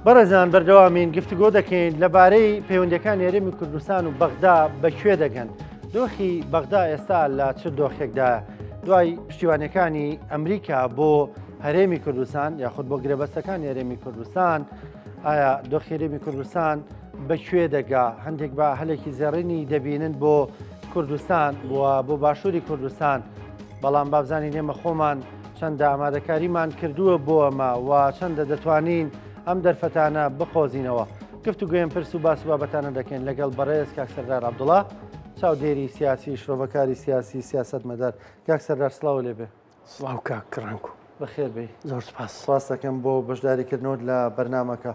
بەڕێزان بەردەوامین گفتوگۆ دەکەین لەبارەی پەیوەندیەکانی هەرێمی کوردستان و بەغدا بەکوێ دەگەن. دۆخی بەغدا ئێستا لە چ دۆخێکدایە؟ دوای پشتیوانیەکانی ئەمریکا بۆ هەرێمی کوردستان یاخود بۆ گرێبەستەکانی هەرێمی کوردستان، ئایا دۆخی هەرێمی کوردستان بەکوێ دەگا؟ هەندێک بە هەلێکی زێڕینی دەبینن بۆ کوردستان بۆ باشووری کوردستان، بەڵام بابزانین ئێمە خۆمان چەندە ئامادەکاریمان کردووە بۆ ئەمە و چەندە دەتوانین ئەم دەرفەتانە بخۆزینەوە. گفتوگوێم پرس و باس و بابەتانە دەکەین لەگەڵ بەڕێز کاک سەردار عەبدوڵڵا، چاودێری سیاسی شرۆڤەکاری سیاسی سیاسەتمەدار. کاک سەردار سڵاو لێبێ. سڵاو کاک کڕانکو، بەخێر بێ. زۆر سپاس. سپاس دەکەم بۆ بەشداریکردنەوەت لە بەرنامەکە.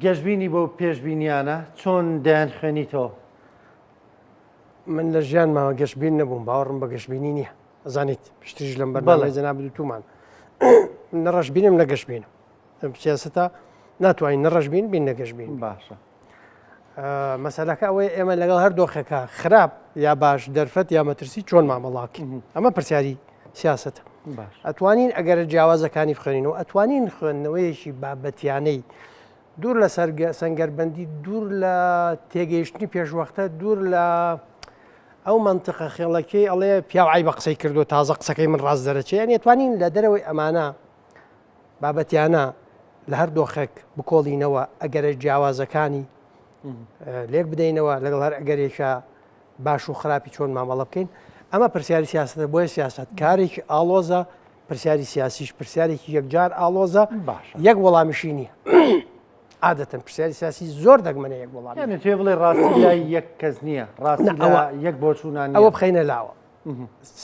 گەشتبینی بۆ پێشبینیانە چۆن دایان خوێنیتەوە؟ من لە ژیانماوە گەشتبین نەبووم، باوەڕم بە گەشتبینی نییە. ئەزانیت پشتیش لەم بەرنامەی جەناب دووتومان نەڕەشبینم نەگەشتبینم. سیاسەتە ناتوانین نەڕەشبین بین نەگەشتبین. باشە. مەسەلەکە ئەوەیە ئێمە لەگەڵ هەر دۆخێکە خراپ یا باش دەرفەت یا مەترسی چۆن مامەڵاکین. ئەمە پرسیاری سیاسەتە. ئەتوانین ئەگەر جیاوازەکانی بخوێنینەوە، ئەتوانین خوێندنەوەیەکی بابەتیانەی دوور لە سەنگەربەندی، دوور لە تێگەیشتنی پێشوەختە، دوور لە ئەو منتیقە خێڵەکەی ئەڵێ پیاوعی بە قسەی کردو تازە قسەکەی من ڕاست دەرەچێت. یان ئەتوانین لە دەرەوەی ئەمانە بابەتیانە لە هەر دۆخێک بکۆڵینەوە، ئەگەرە جیاوازەکانی لێک بدەینەوە لەگەڵ هەر ئەگەرێکە باش و خراپی چۆن مامەڵە بکەین. ئەمە پرسیاری سیاستە، بۆیە سیاست کارێکی ئاڵۆزە، پرسیاری سیاسیش پرسیارێکی یەکجار ئاڵۆزە، یەک وەڵامیشی نییە. عادەتەن پرسیاری سیاسی زۆر دەگمەنە یەک وەڵام. یعنی توێ بڵێ ڕاستی لای یەک کەس نییە، ڕاستی یەک بۆچوونان ئەوە بخەینە لاوە.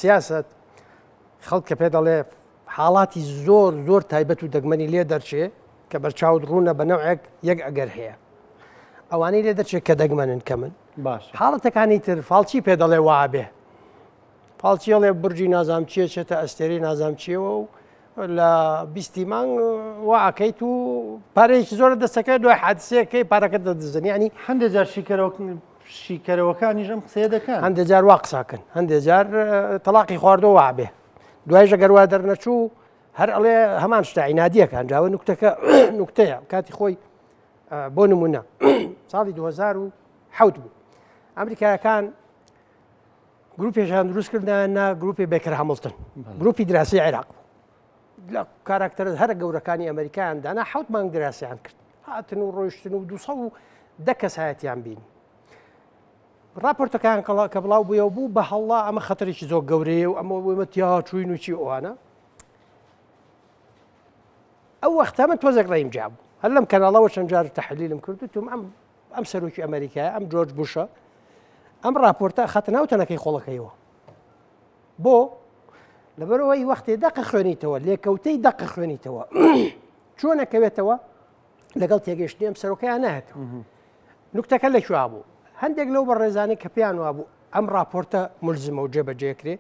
سیاست خەڵک کە پێ دەڵێ حاڵاتی زۆر زۆر تایبەت و دەگمەنی لێ دەرچێ کە بەرچاوت ڕوونە بە نەوعێک یەک ئەگەر هەیە، ئەوانەی لێ دەرچێت کە دەگمەنن کە من باش. حاڵەتەکانی تر فاڵچی پێ دەڵێ وابێ، فاڵچیڵێ برجی نازام چیە چێتە ئەستێری نازام چیەوە و لە 20 مانگ واکەیت و پارێکی زۆر دەستەکە دوای حادسەیەکەی پارەکە دەدزنی. ینی هەندێک جار شیکەرەوەکانیژم قسێ دەکەن، هەندێک جار وا قساکەن، هەندێک جار تەلاقی خواردەوە وابێ، دوای ژەگەر وا دەرنەچوو هەر ئەڵێ هەمان شتا عینادیەکان جاوە نوکتەکە نوکتەیە. کاتی خۆی بۆ نمونە ساڵی 2007 بوو، ئەمریکایەکان گروپێکیان دروستکردانە گروپی بێکر هەمڵتن، گروپی دراسی عێراق لە کاراکتەر هەرە گەورەکانی ئەمریکایان دانا 7 مانگ دراسییان کرد، هاتن و ڕۆیشتن و 210 کەس هایەتیان بینی. راپۆرتەکان کە بڵاو بووە بوو بە هەڵڵا ئەمە خەتەرێکی زۆر گەورەیە و ئەمە وێمەتیا چوین و چی ئەوانە. ئەو وەختە من تۆزێک ڕێیم جابوو، هەر لەم کەناڵەوە چەند جار تەحلیلم کردوتم ئەم سەرۆکی ئەمریکایە ئەم جۆرج بوشە ئەم راپۆرتە خەتە ناو تەنەکەی خۆڵەکەیەوە. بۆ لەبەرەوەی وەختێ دەقە خوێنیتەوە، لێکەوتەی دەقە خوێنیتەوە، چۆنەکەوێتەوە لەگەڵ تێگەشتنی ئەم سەرۆکەیان نایەتەوە. نوکتەکە لەکوێ بوو؟ هەندێک لەو بەڕێزانەی کە پێیان وابوو ئەم راپۆرتە ملزمە و جێبەجێکرێ،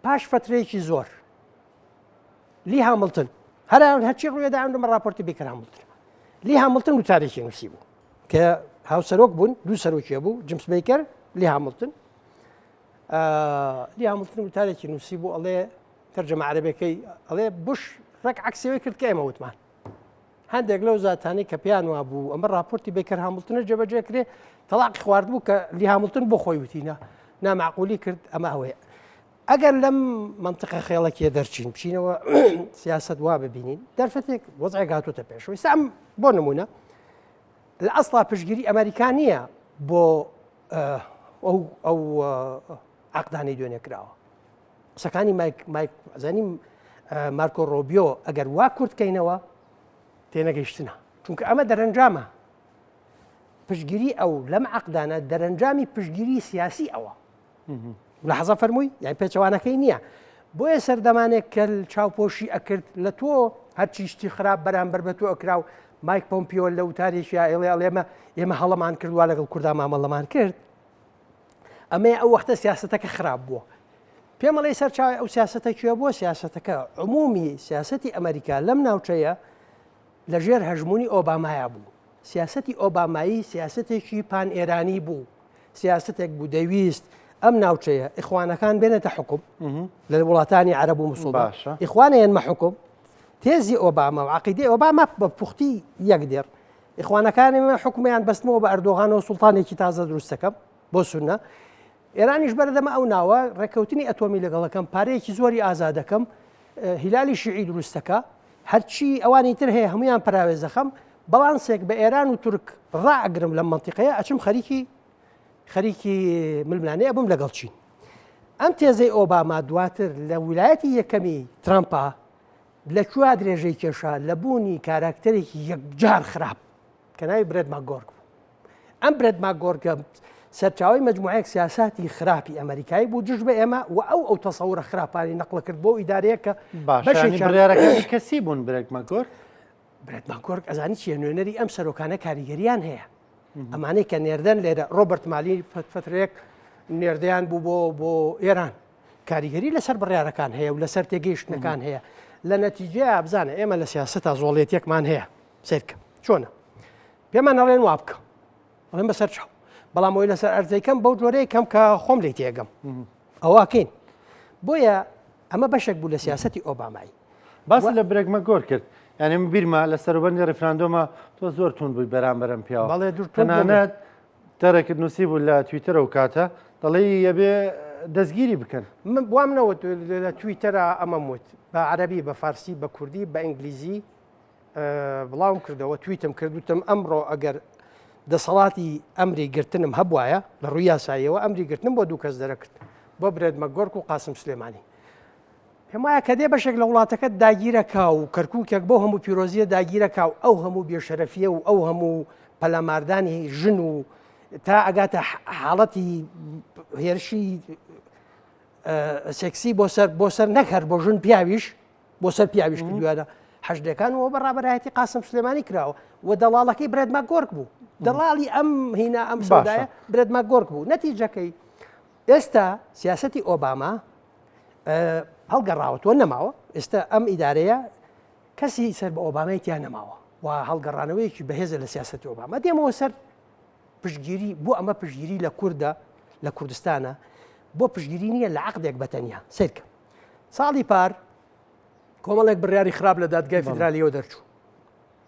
پاش فترەیەکی زۆر لی هامڵتن هەرچی ڕوێدا ئەمە راپۆرتی بێکر هامڵتن، لی هامڵتن و تارێکی نووسی بوو کە هاوسەرۆک بوون، دوو سەرۆکیە بوو، جیمس بیکەر لی هامڵتن. لی هامڵتن و تارێکی نووسی بوو، ئەڵێ تەرجەمە عەرەبیەکەی ئەڵێ بوش ڕێک عەکسەوەی کرد کە ئێمە وتمان. هەندێک لەو زاتانەی کە پێیان وابوو ئەمە راپۆرتی بێکر هامڵتنە جێبەجێکرێ، تەلاقی خواردبوو کە لی هامڵتن بۆ خۆی وتینە نامعقولی کرد. ئەمە ئەوەیە. ئەگەر لەم منتیقە خێڵەکیە دەرچین بچینەوە سیاست وا ببینین، دەرفەتێک وەزعێک هاتووتە پێشەوەی. ئەم بۆ نمونە لە ئەسڵا پشتگیری ئەمریکا نییە بۆ ئەو عەقدانەی دوێنێ کراوە. قسەکانی زانیم مارکۆ ڕۆبیۆ ئەگەر وا کورتکەینەوە تێنەگەیشتنە، چونکە ئەمە دەرەنجامە پشتگیری ئەو لەم عەقدانە، دەرەنجامی پشتگیری سیاسی ئەوە. لە حەزە فەرمووی یان پێچەوانەکەی نییە. بۆیە سەردەمانێک کە چاوپۆشی ئەکرد لە تۆ هەرچی شتی خراپ بەرامبەر بە تۆ ئەکراو، مایک پۆمپیۆ لە وتارێکی ئێمە هەڵەمان کردووە لەگەڵ کووردا مامەڵەمان کرد، ئەمەیە ئەو وەختە سیاسەتەکە خراپ بووە. پێم ئەڵێ سەرچاوی ئەو سیاسەتە کوێ بووە؟ سیاسەتەکە عمومی سیاسەتی ئەمریکا لەم ناوچەیە لەژێر هەژمونی ئۆبامایە بوو. سیاسەتی ئۆبامایی سیاسەتێکی پان ئێرانی بوو، سیاسەتێک بوو دەویست ئەم ناوچەیە ئیخوانەکان بێنێتە حکوم لە وڵاتانی عەرەب و موسڵمان، ئیخوانە هێنمە حکوم تێزی ئۆباما و عقیدەی ئۆباما بە پوختی یەکدێر ئیخوانەکانیمە حکومیان بەستمەوە بە ئەردۆغانەوە سوڵتانێکی تازە دروستەکەم بۆ سونە ئێرانیش بەردەمە ئەو ناوە ڕێکەوتنی ئەتۆمی لەگەڵەکەم پارەیەکی زۆری ئازادەکەم هیلالی شیعی دروستەکە هەرچی ئەوانی تر هەیە هەمویان پراوێزەخەم بەڵانسێک بە ئێران و تورک ڕائەگرم لەم منتیقەیە ئەچم خەریکی ململانەیە بم لەگەڵ چین ئەم تێزەی ئۆباما دواتر لە ویلایەتی یەکەمی ترامپا لەکووا درێژەی کێشا لە بوونی کاراکتەرێکی یەکجار خراپ کە ناوی برێد ماگۆرگ بوو ئەم برێد ماگۆرگە سەرچاوی مجموعەیەک سیاساتی خراپی ئەمریکایی بوو جژ بە ئێمە و ئەو تەسەورە خراپانی نەقڵ کرد بۆ ئیدارەیە کە بڕیارەکانی کەسی بوون برێک ماگۆرگ برێد ماگۆرگ ئەزانی چیە نوێنەری ئەم سەرۆکانە کاریگەریان هەیە ئەمانەی کە نێردەن لێرە ڕۆبرت مالی فترێک نێردیان بوو بۆ ئێران کاریگەری لەسەر بڕیارەکان هەیە و لەسەر تێگەیشتنەکان هەیە لە نەتیجەیە بزانە ئێمە لە سیاسەتا زۆڵێتێکمان هەیە سیرکە چۆنە پێمان نەڵێن وا بکە ئەڵێن بەسەر چاو بەڵام ئەوی لەسەر ئەرزەکەم بەو جۆرەیە کەم کە خۆم لی تێگەم ئەوواکەین بۆیە ئەمە بەشێک بوو لە سیاسەتی ئۆبامایی باس لە برێک ماگۆرگ کرد یعنی بیرما لە سەروبەندی ڕفراندۆمە تۆ زۆر تون بووی بەرامبەرم پیاوە تەنانەت دەرەکرد نووسی بوو لە تویتەرە و کاتە دەڵێ یەبێ دەستگیری بکەن وام نەوت لە تویتەرە ئەمەم وت بە عەرەبی بە فارسی بە کوردی بە ئینگلیزی بڵاوم کردەوە تویتم کردوتم ئەمڕۆ ئەگەر دەسەڵاتی ئەمری گرتنم هەبوایە لە ڕووی یاساییەوە ئەمری گرتنم بۆ دوو کەس دەرەکرد بۆ برێد مەگۆرگ و قاسم سلێمانی پێم وایە کە دێ بەشێک لە وڵاتەکە داگیرەکا و کەرکووکێک بۆ هەموو پیرۆزیە داگیرەکا و ئەو هەموو بێشەرەفیە و ئەو هەموو پەلاماردانی ژن و تا ئەگاتە حاڵەتی هێرشی سێکسی بۆ سەر نەکرد بۆ ژن پیاویش بۆ سەر پیاویش کردووانە حەشدەکانەوە بەڕابەرایەتی قاسم سلێمانی کراوە و دەڵاڵەکەی برێد ماگۆرگ بوو دەڵاڵی ئەم هینا ئەم سەودایە برێد ماگۆرگ بوو نەتیجەکەی ئێستا سیاسەتی ئۆباما هەڵگەڕاوەوە نەماوە ئێستا ئەم ئیدارەیە کەسی سەر بە ئۆبامایتیان نەماوە و هەڵگەڕانەوەیەکی بەهێزە لە سیاسەتی ئۆباما دێمەوە سەر پشتگیری بۆ ئەمە پشتگیری لە کووردە لە کوردستانە بۆ پشتگیری نییە لە عەقدێک بەتەنیا سیرکە ساڵی پار کۆمەڵێک بڕیاری خراپ لە دادگای فیدرالیەوە دەرچوو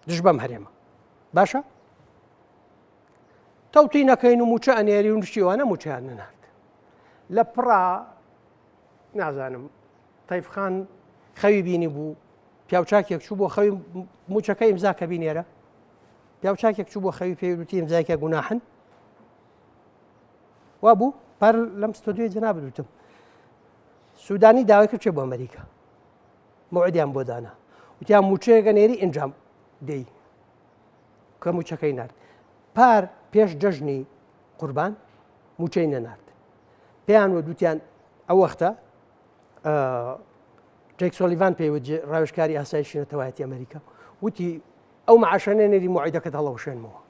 دژ بەم هەرێمە باشە تەوتی نەکەین و موچە ئەنێری و شتیوانە موچیان نەنات لە پڕا نازانم تەیفخان خەوی بینی بوو پیاوچاکێک چوو بۆ خەوی موچەکەی ئیمزاکە بینێرە پیاوچاکێک چوو بۆ خەوی پێوتی ئیمزایکە گوناحن وا بوو پار لەم ستۆدیۆی جەناب دوتم سوودانی داوای کرد چێ بۆ ئەمریکا موعدیان بۆ دانا وتیان موچەیەکە نێری ئەنجام دەی کە موچەکەی نرد پار پێش جەژنی قوربان موچەی نەنارد پێیان وە دوتیان ئەو وەختە جێک سۆلیڤان پێیوت ڕاوێژکاری ئاسایشی نەتەوایەتی ئەمریکا وتی ئەو معاشانە نێری موعیدەکەت هەڵەوشێنمەوە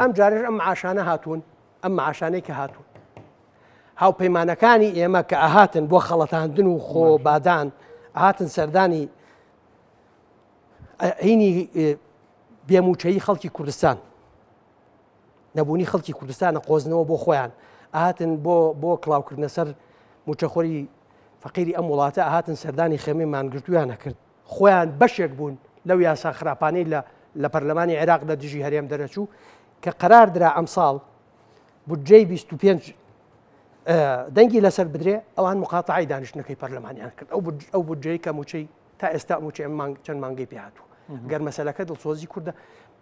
ئەم جارێش ئەم معاشانە هاتوون ئەم معاشانەی کە هاتوون هاوپەیمانەکانی ئێمە کە ئاهاتن بۆ خەڵەتاندن و خۆبادان ئاهاتن سەردانی هینی بێموچەیی خەڵکی کوردستان نەبوونی خەڵکی کوردستانە قۆزنەوە بۆ خۆیان ئاهاتن بۆ کڵاوکردنە سەر موچەخۆری فەقیری ئەم وڵاتە ئاهاتن سەردانی خێمەی مانگرتویانە کرد خۆیان بەشێک بوون لەو یاسا خراپانەی لە پەرلەمانی عێراق لە دژی هەرێم دەرەچوو کە قەرار درا ئەمساڵ بودجەی 25 دەنگی لەسەر بدرێ ئەوان مقاتعی دانیشتنەکەی پەرلەمانیان کرد ئەو بودجەی کە موچەی تا ئێستا موچەی چەند مانگەی پێهاتوو گەر مەسەلەکە دڵسۆزی کووردە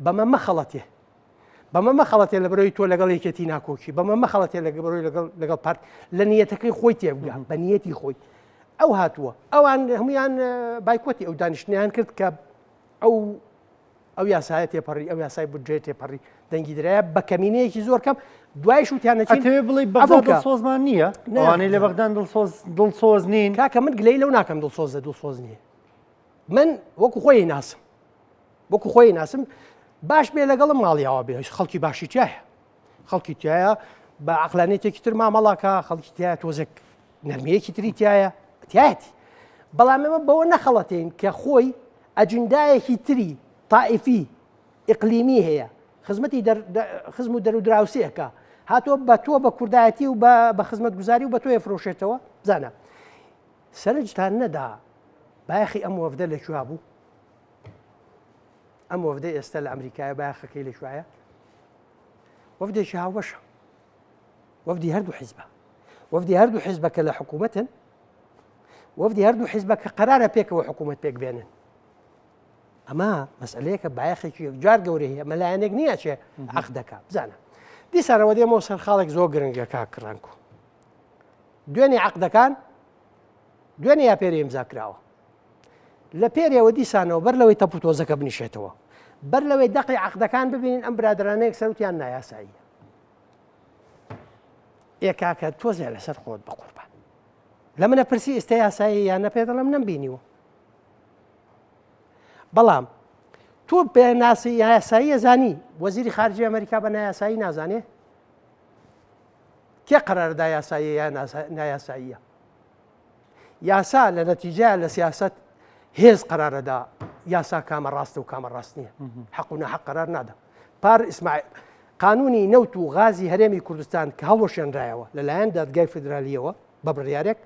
بەمە مەخەڵەتێ بەمە مەخەڵەتێ لە بەرەوەی تۆ لەگەڵ یەکێتی ناکۆکی بەمە مەخەڵەتێ لەگەڵ پارت لە نیەتەکەی خۆی تێبگا بە نیەتی خۆی ئەو هاتووە ئەوان هەمویان بایکۆتی ئەو دانیشتنیان کرد کە ئەو یاسایە تێپەڕی ئەو یاسای بودجێ تێپەڕی دەنگی درایە بە کەمینەیەکی زۆر کەم دوای شوتیانەچین بڵی بەغداد دڵسۆزمان نییە ئەوانەی لە بەغداد دڵسۆز نین کاکە من گلەی لەو ناکەم دڵسۆز نییە من وەکو خۆی ناسم باش بێ لەگەڵم ماڵیاوە بێ خەڵکی باشی تایە خەڵکی تایە بە عەقلانیەتێکی تر مامەڵاکە خەڵکی تایە تۆزێک نەرمەیەکی تری تایەتی بەڵام ئێمە بەوە نەخەڵەتین کە خۆی ئەجندایەکی تری تائیفی ئیقلیمی هەیە خزم و دەرودراوسێکە هاتۆ بە تۆ بە کوردایەتی و بە خزمەت گوزاری و بە تۆ ئەفرۆشێتەوە بزانە سەرنجتان نەدا بایەخی ئەم وەفدە لەکوێ بوو ئەم وەفدەی ئێستا لە ئەمریکایە باخەکەی لە شوایە وەفدێکی هاوبەشە وەفدی هەردوو حیزبە وەفدی هەردوو حیزبەکە لە حکوومەتن وەفدی هەردوو حیزبەکە قەرارە پێکەوە حکوومەت پێک بێنن ئەمە مەسئلەیەکە بایەخێکی یەکجار گەورە هەیە مەلایەنێک نییە چێ عەقد دەکا بزانە دیسانەوە دێمەوە سەر خاڵێک زۆر گرنگە کاکڕانکو دوێنێ عەقدەکان دوێنێ یا پێرە ئیمزا کراوە لە پێرەوە دیسانەوە بەر لەوەی تەپوتۆزەکە بنیشێتەوە بەر لەوەی دەقی عەقدەکان ببینین ئەم برادرانەیەک سەروتیان نایاساییە ئێکاکە تۆزێ لەسەر خۆت بە قوربان لە منە پرسی ئێستا یاسایی یان نە پێ دەڵێم نەمبینیوە بەڵام تۆ بە یاسایی زانی وەزیری خارجی ئەمریکا بە نایاسایی نازانێ کێ قەرارەدا یاسایی یان نایاساییە یاسا لە نەتیجە لە سیاست هێز قەرارەدا یاسا کامە ڕاستە و کامە ڕاست نییە حەق و نەحەق قەرار نادا پار ئیسماعیل قانونی نەوت و غازی هەرێمی کوردستان کە هەڵوەشێنرایەوە لەلایەن دادگای فیدرالیەوە بە بڕیارێک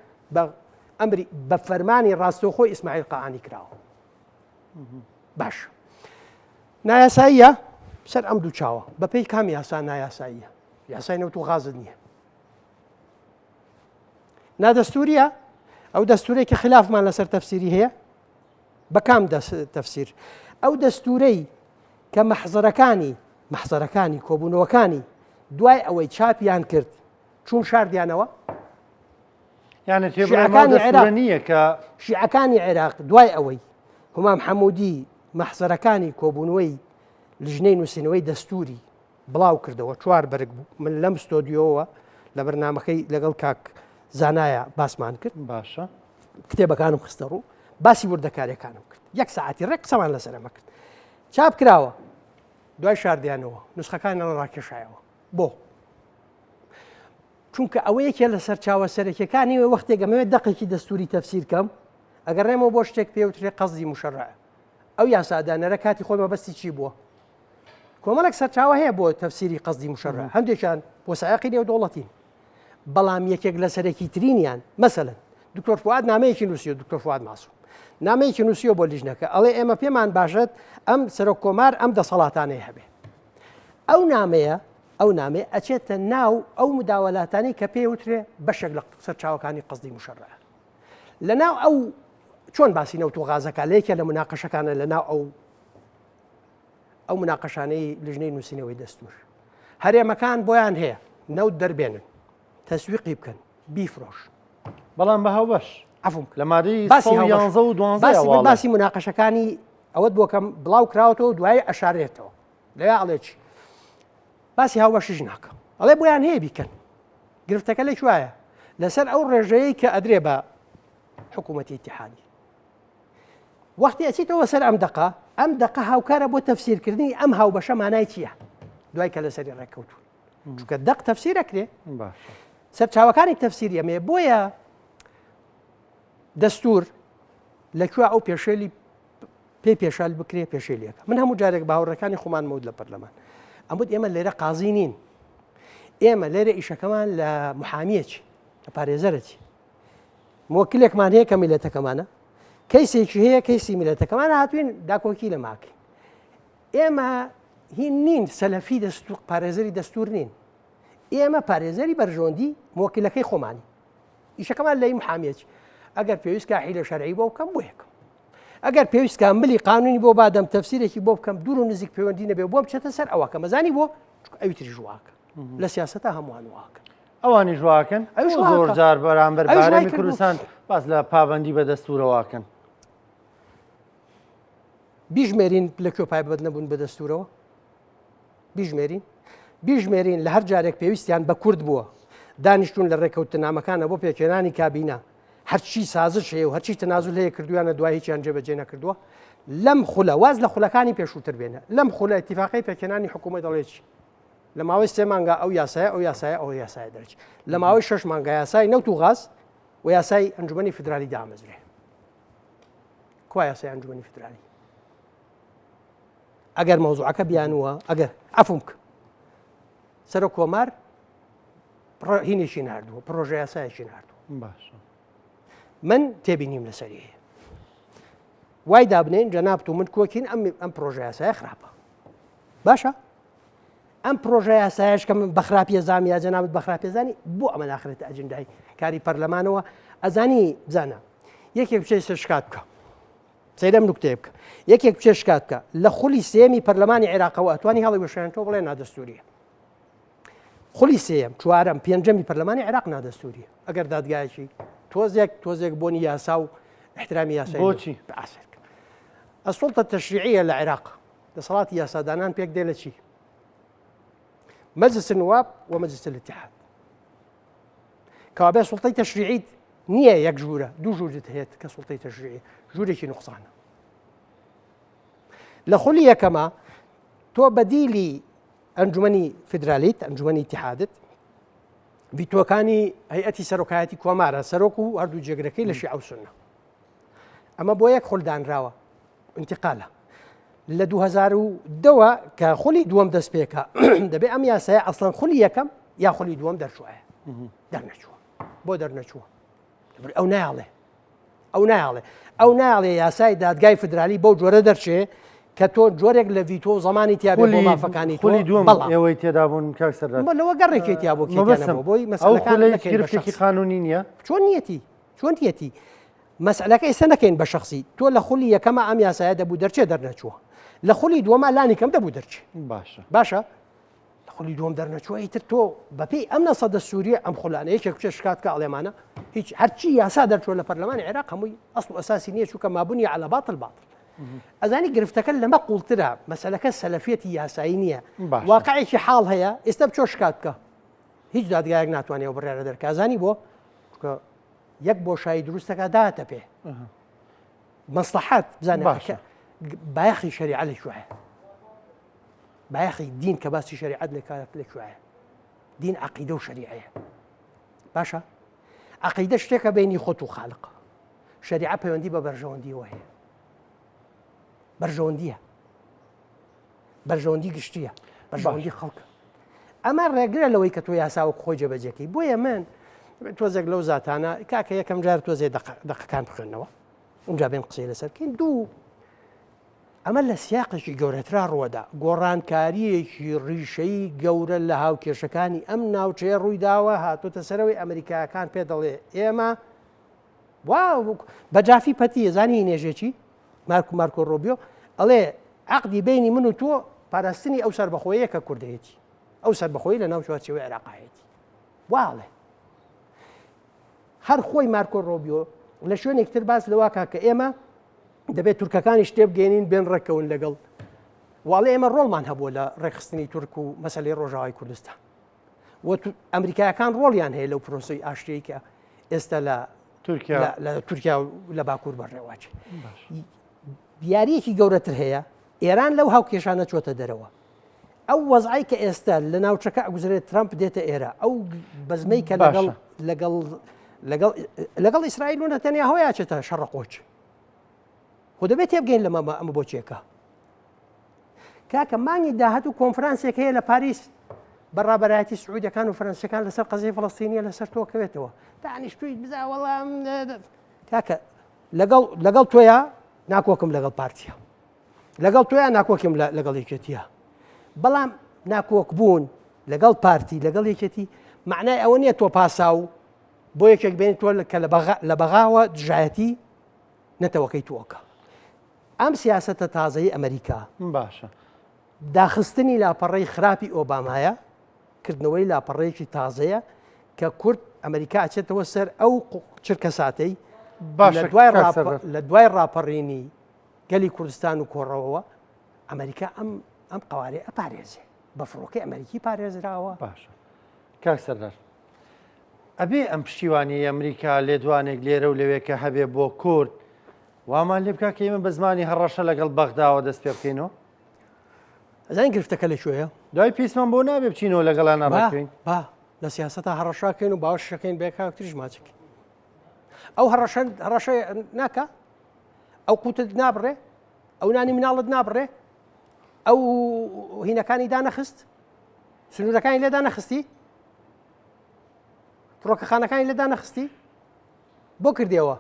بە فەرمانی ڕاستەوخۆی ئیسماعیل قەعانی کراوە باش نایاساییە سەر ئەم دوو چاوە بەپێی کام یاسا نایاساییە یاسای نەوت و غازت نییە نادەستوریە ئەو دەستورەی کە خلافمان لەسەر تەفسیری هەیە بە کام تەفسیر ئەو دەستورەی کە مەحزەرەکانی کۆبوونەوەکانی دوای ئەوەی چاپیان کرد چون شاردیانەوە یانە تێبڕێمە نییە کە شیعەکانی عێراق دوای ئەوەی هومام حەموودی مەحزەرەکانی کۆبوونەوەی لژنەی نووسینەوەی دەستوری بڵاو کردەوە چوار بەرگ بوو من لەم ستۆدیۆوە لە بەرنامەکەی لەگەڵ کاک زانایە باسمان کرد باشە کتێبەکانم خستە ڕوو باسی وردەکاریەکانم کرد یەک ساعتی ڕێک قسەمان لەسەرەمە کرد چاپ کراوە دوای شاردیانەوە نسخەکانیان ڕاکێشایەوە بۆ چونکە ئەوەیەکێ لە سەر چاوە سەرەکیەکانی وەختێک ئەمەوێت دەقێکی دەستوری تەفسیر کەم ئەگەر ڕێمەوە بۆ شتێک پێوترێ قەزی مشەڕعە ئەو یاسادانەرە کاتی خۆی مەبەستی چی بووە کۆمەڵێک سەرچاوە هەیە بۆ تەفسیری قەزی مشەڕع هەندێکیان بۆ سایقی نێو دەوڵەتین بەڵام یەکێک لە سەرەکی ترینیان مەسەلەن دکتۆر فواد نامەیەکی نووسیوە دکتۆر فواد ماسووم نامەیەکی نووسیوە بۆ لیژنەکە ئەڵێ ئێمە پێمان باشێت ئەم سەرۆک کۆمار ئەم دەسەڵاتانەی هەبێ ئەو نامەیە ئەچێتە ناو ئەو مداوەلاتانی کە پێوترێ بەشێک لە سەرچاوەکانی قەزی مشەڕع لە ناو ئەو چۆن باسی نەوت و غازەکە لە یەکێ لە مناقەشەکانە لە ناو ئەو مناقەشانەی لیژنەی نووسینەوەی دەستور هەرێمەکان بۆیان هەیە نەوت دەربێنن تەسویقی بکەن بیفرۆش بەڵام بە هاوبەش عفوم لە مادەی 11 و 12 باسی مناقەشەکانی ئەوەت بۆکەم بڵاو کراوەتەوە دوای ئەشارێتەوە لەوێ ئەڵێکی باسی هاوبەشیش ناکە ئەڵێ بۆیان هەیە بیکەن گرفتەکە لێک وایە لەسەر ئەو ڕێژەیە کە ئەدرێ بە حکوومەتی ئیتیحادی وەختی ئەچیتەوە سەر ئەم دقە هاوکارە بۆ تەفسیرکردنی ئەم هاوبەشە مانای چییە دوای کە لەسەری ڕێککەوتون چونکە دەق تەفسیرەکرێ سەرچاوەکانی تەفسیری ئەمێ بۆیە دەستور لەکوێ ئەو پێشێلی پێشال بکرێ پێشێلیەکە من هەموو جارێک باوەڕەکانی خۆمان مەود لە پەرلەمان ئەمبوت ئێمە لێرە قازی نین ئێمە لێرە ئیشەکەمان لە محامیەکی لە پارێزەرەتی موکلێکمان هەیە کە میلەتەکەمانە کەیسێکی هەیە کەیسی میلەتەکەمان هاتوین داکۆکی لە ماکە ئێمە هین نین سەلەفی پارێزەری دەستور نین ئێمە پارێزەری بەرژۆندی موکلەکەی خۆمانی ئیشەکەمان لەی محامیەتی ئەگەر پێویست کە حیلە شەرعی بۆ بکەم بۆ یەکەم ئەگەر پێویست کاملی قانونی بۆ بادەم تەفسیرێکی بۆ بکەم دوور و نزیک پەیوەندی نەبێ بۆ بچێتە سەر ئەوەکە مەزانی بۆ ئەوی تری ژواکە لە سیاسەتە هەمووان واکە ئەوانی ژواکەن زۆر جار بەرامبەر بارەمی کوردستان باس لە پابەندی بە دەستورەوەکەن بیژمێرین لەکوێ پایبەت نەبوون بە دەستورەوە بیژمێرین لە هەر جارێک پێویستیان بە کورد بووە دانیشتون لە ڕێکەوتنامەکانە بۆ پێکێنانی کابینە هەرچی سازش هەیە و هەرچی تەنازول هەیە کردویانە دوای هیچیان جێبەجێ نەکردووە لەم خولە واز لە خولەکانی پێشووتر بێنە لەم خولە ئیتیفاقی پێکێنانی حکوومەت دەڵێکی لە ماوەی 3 مانگا ئەو یاسایە دەرچێت لە ماوەی 6 مانگا یاسای نەوت و غاز و یاسای ئەنجومەنی فیدرالی دامەزرێ کوا یاسای ئەنجومەنی فیدرالی ئەگەر مەوزوعەکە بیانوە ئەگەر عەفوم بکە سەرۆک کۆمار هینێکی ناردووە پرۆژە یاسایەکی ناردووە باشە من تێبینیم لەسەری هەیە وای دابنێن جەناب و من کۆکین ئەم پرۆژە یاسایە خراپە باشە ئەم پرۆژە یاسایش کە من بەخراپیە زانام یا جەنابەت بەخراپێزانی بۆ ئەمە داخرێتە ئەجندای کاری پەرلەمانەوە ئەزانی بزانە یەکێک بچێ شکات بکە سەیرەم نوکتێ بکە یەکێک بچێ شکات بکە لە خولی سێمی پەرلەمانی عێراقەوە ئەتوانی هەڵی وەشیان تۆ بڵێ نادەستوریە خولی سێم چوارەم پێنجەمی پەرلەمانی عێراق نادەستوریە ئەگەر دادگایەکی تۆزێک بۆنی یاسا و احترامی یاسای بۆچی السلطة التشريعية للعراق لصلاة ياسادانان بيك ديلتشي مجلس النواب ومجلس الاتحاد كوابع سلطة تشريعية نية يك جورة دو جورة هيت كسلطة تشريعية جورة كي نقصان لخلية كما تو بديلي أنجمني فيدراليت أنجمني اتحادت بيتو كاني هيئتي سروكاتي كوامارا سروكو أردو جيغركي لشيعة وسنة أما بويك خلدان راوة انتقاله لە 2002 کە خولی دووەم دەست پێکە دەبێت ئەم یاسایە ئەسڵەن خولی یەکەم یا خولی دووەم دەرچووە دەرنەچووە بۆ دەرنەچووە ئەو ناڵێ ئەو ناڵێ یاسای دادگای فدرالی بەو جۆرە دەرچێ کە تۆ جۆرێک لە ڤیتۆ زمانی تیا بۆ مافەکانی خولی دووەم ئێوەی تێدا بوون کاک سەردار لەوە گەڕێکی تیا بۆ بۆی مەسەلەکانی قانونی نییە چۆن نیەتی مەسئلەکە ئێستا نەکەین بە شخصی تۆ لە خولی یەکەمە ئەم یاسایە دەبوو دەرچێ دەرنەچووە لە خولی دووەمە لانی کەم دەبوو دەرچێ باشە لە خولی دووەم دەرنەچووە ئیتر تۆ بەپێی ئەم نەسە دەستوریە ئەم خولانە یەکێک کوچە شکات کە ئەڵێمانە هیچ هەرچی یاسا دەرچووە لە پەرلەمانی عێراق هەمووی ئەسڵ و ئەساسی نییە چووکە مابوونی عەلە باتڵ ئەزانی گرفتەکە لەمە قوڵترە مەسەلەکە سەلەفیەتی یاسایی نییە واقعێکی حاڵ هەیە ئێستا بچۆ شکات بکە هیچ دادگایەک ناتوانێت بڕیارە دەرکە ئەزانی بۆ یەک بۆشایی دروستەکە داتە پێ مەسلحات بزانێت بایەخی شەریعە لەکوێیە بایەخی دین کە باسی شەریعەت لەکوێیە دین عەقیدە و شەریعەیە باشە عەقیدە شتێکە بینی خۆت و خالق شەریعە پەیوەندی بە بەرژەوەندیەوە هەیە بەرژەوەندی گشتیە بەرژەوەندی خەڵکە ئەمە ڕێگرە لەوەی کە تۆ یاساوە خۆی جێبەجێکەی بۆیە من تۆزێک لەو زاتانە کاکە یەکەم جار تۆزێ دەقەکان بخوێنەوە اونجا بین قسەی لەسەرکەین دوو ئەمە لە سیاقێکی گەورەترا ڕوەدا گۆڕانکاریەکی ڕیشەی گەورە لە هاوکێشەکانی ئەم ناوچەیە ڕوویداوە هاتوۆتە سەرەوەی ئەمریکایەکان پێ دەڵێ ئێمە واو بەجافی پەتیە زانی نێژێکی مارکۆ ڕۆبیۆ ئەڵێ عەقدی بینی من و تۆ پاراستنی ئەو سەربەخۆیە کە کوردەیەتی ئەو سەربەخۆیی لە ناو چوارچێوەی عێراقایەتی واڵێ هەر خۆی مارکۆ ڕۆبیۆ لە شوێنێکتر باس لەواکە کە ئێمە دەبێت تورکەکانی شتێ بگەێنین بێن ڕێکەون لەگەڵ واڵێ ئێمە ڕۆڵمان هەبووە لە ڕێخستنی تورک و مەسەلەی ڕۆژاوای کوردستان ئەمریکایەکان ڕۆڵیان هەیە لەو پرۆسەی ئاشتەیە کە ئێستا لە تورکیا لە باکوور بەڕێواچێ دیارەیەکی گەورەتر هەیە ئێران لەو هاوکێشانە چۆتە دەرەوە ئەو وەزعی کە ئێستا لە ناوچەکە ئەگوزرێت ترامپ دێتە ئێرە ئەو بەزمەی کە لەگەڵ ئیسرائیل و نەتەنیا هۆی چێتە شەڕقۆچ خۆ دەبێت تێبگەین لەمە ئەمە بۆچێکە کاکە مانگی داهات و کۆنفرانسێک هەیە لە پاریس بەڕابەرایەتی سعودیەکان و فەرەنسیەکان لەسەر قەزەی فەڵەستینیە لەسەر تۆکەوێتەوە دانیشتوویت بزا وەڵام کاکە لەگەڵ تۆیە ناکۆکم لەگەڵ پارتیە لەگەڵ تۆیە ناکۆکم لەگەڵ یەکێتیە بەڵام ناکۆک بوون لەگەڵ پارتی لەگەڵ یەکێتی معنای ئەوە نییە تۆ پاساو بۆ یەکێک بێن تۆ کە لە بەغاوە دژایەتی نەتەوەکەی تۆکە ئەم سیاسەتە تازەی ئەمریکا باشە داخستنی لاپەڕەی خراپی ئۆبامایە کردنەوەی لاپەڕەیەکی تازەیە کە کورد ئەمریکا ئەچێتەوە سەر ئەو چرکە ساتەی لە دوای ڕاپەڕینی گەلی کوردستان و کۆڕەوەەوە ئەمریکا ئەم قوارێ ئەپارێزێ بە فڕۆکەی ئەمریکی پارێزراوە باشە کاک سەردار ئەبێ ئەم پشتیوانی ئەمریکا لێدوانێک لێرە و لەوێکە هەبێ بۆ کورد وامان لێ بکە کە ئێمە بە زمانی هەڕەشە لەگەڵ بەغداوە دەست پێ بکەینەوە ئەزانین گرفتەکە لەکوێیە دوای پیسمان بۆ نابێ بچینەوە لەگەڵان نەڕاکەین با لە سیاسەتە هەڕەشاکەین و باوەشەکەین بێکاکتریش ماچەکەین ئەو هەڕەشە ناکە ئەو قوتت نابڕێ ئەو نانی مناڵت نابڕێ ئەو هینەکانی دانەخست سنوورەکانی لێدا نەخستی فڕۆکەخانەکانی لێدا نەخستی بۆ کردیەوە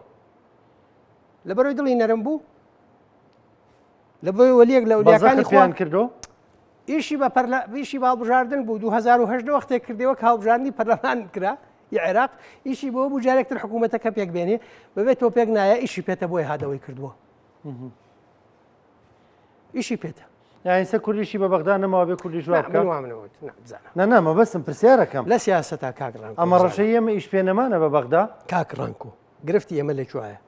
لەبەرەوەی دڵی نەرم بوو لە بۆی وەلیەک لە ئەولیاکانی خۆیان کردو ئیشی بە ئیشی باڵبژاردن بوو 2010 وەختێک کردەوە هاوبژاردننی پەرلەمان کرا عێراق ئیشی بۆ بوو جارێکتر حکوومەتەکە پێک بێنێ ببێت تۆ پێک نایە ئیشی پێێتە بۆی هادەوەی کردووە ئیشی پێێتە یاینسە کوردیشی بە بەغدا نەماوە بێ کوردی ژواب بزانە نەمە بەسم پرسیارەکەم لە سیاسەتا کاگران ئەمە ڕەشەی ئێمە ئیش پێنەمانە بە بەغدا کاکڕانکو گرفتی ئێمە لەکوایە